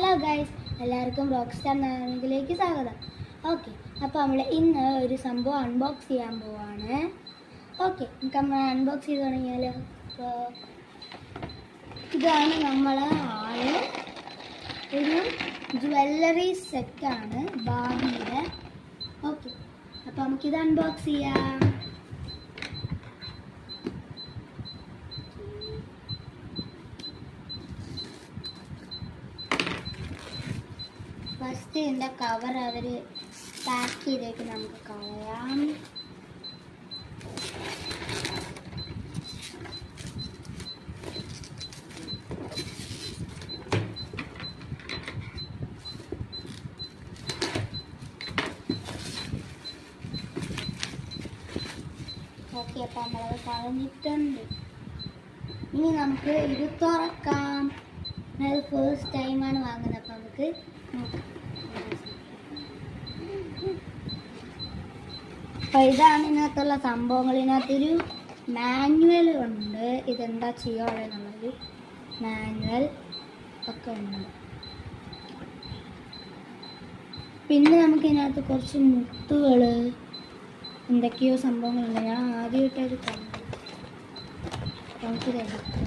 Hello guys, എല്ലാവർക്കും rockstar നാവിലേക്ക് സ്വാഗതം. Okay, അപ്പോൾ നമ്മൾ ഇന്ന് ഒരു സംഭവം അൺബോക്സ് ചെയ്യാൻ പോവാണ്. ഓക്കെ, നമുക്ക് നമ്മൾ അൺബോക്സ് ചെയ്ത് തുടങ്ങിയാലോ. അപ്പോൾ ഇതാണ് നമ്മളെ ഒരു ജ്വല്ലറി സെറ്റാണ് ബാർബിയുടെ. ഓക്കെ, അപ്പോൾ നമുക്കിത് അൺബോക്സ് ചെയ്യാം. ഫസ്റ്റ് ഇതിൻ്റെ കവർ അവർ പാക്ക് ചെയ്തേക്ക് നമുക്ക് കളയാം. ഓക്കെ, അപ്പം നമ്മളത് കളഞ്ഞിട്ടുണ്ട്. ഇനി നമുക്ക് ഇത് തുറക്കാം. അത് ഫസ്റ്റ് ടൈമാണ് വാങ്ങുന്നത്. അപ്പം നമുക്ക് നോക്കാം. അപ്പോൾ ഇതാണ് ഇതിനകത്തുള്ള സംഭവങ്ങൾ. ഇതിനകത്തൊരു മാനുവൽ ഉണ്ട്, ഇതെന്താ ചെയ്യാനുള്ളൊരു മാനുവൽ ഒക്കെ ഉണ്ട്. പിന്നെ നമുക്ക് ഇതിനകത്ത് കുറച്ച് മുത്തുകൾ എന്തൊക്കെയോ സംഭവങ്ങളുണ്ട്. ഞാൻ ആദ്യമായിട്ടത് കണ്ടു. നമുക്കിതെടുക്കാം.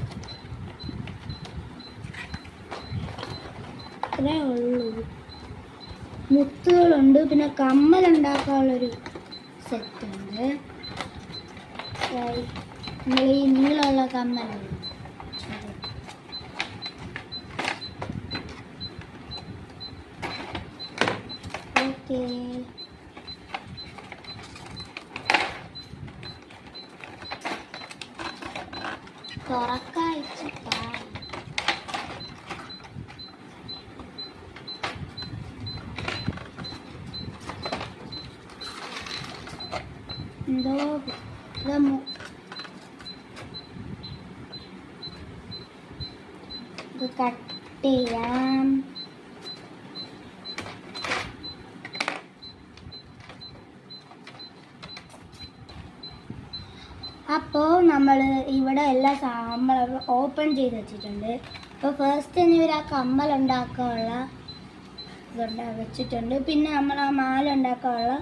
അത്രേ ഉള്ളൂ. മുത്തുകളുണ്ട്, പിന്നെ കമ്മലുണ്ടാക്കാനുള്ളൊരു സെറ്റുണ്ട്. നമ്മൾ ഈ നീളമുള്ള കമ്മലുണ്ട്. ഓക്കെ, തുറക്കായിട്ടാ. എന്തോ ഇത് കട്ട് ചെയ്യാം. അപ്പോൾ നമ്മൾ ഇവിടെ എല്ലാ സാധനങ്ങളും ഓപ്പൺ ചെയ്ത് വെച്ചിട്ടുണ്ട്. അപ്പോൾ ഫസ്റ്റ് തന്നെ ഇവർ ആ കമ്മൽ ഉണ്ടാക്കാനുള്ള വെച്ചിട്ടുണ്ട്. പിന്നെ നമ്മൾ ആ മാല ഉണ്ടാക്കാനുള്ള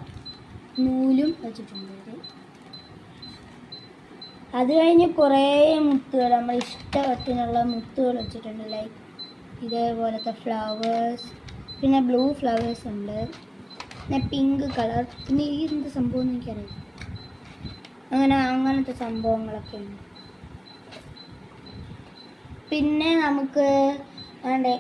നൂലും വെച്ചിട്ടുണ്ട്. അത് കഴിഞ്ഞ് കുറേ മുത്തുകൾ, നമ്മൾ ഇഷ്ടത്തിനുള്ള മുത്തുകൾ വെച്ചിട്ടുണ്ട്. ലൈക്ക് ഇതേപോലത്തെ ഫ്ലവേഴ്സ്, പിന്നെ ബ്ലൂ ഫ്ലവേഴ്സ് ഉണ്ട്, പിന്നെ പിങ്ക് കളർ, പിന്നെ ഈ എന്ത് സംഭവം എനിക്കറിയാം. അങ്ങനത്തെ സംഭവങ്ങളൊക്കെ ഉണ്ട്. പിന്നെ നമുക്ക് വേണ്ടേ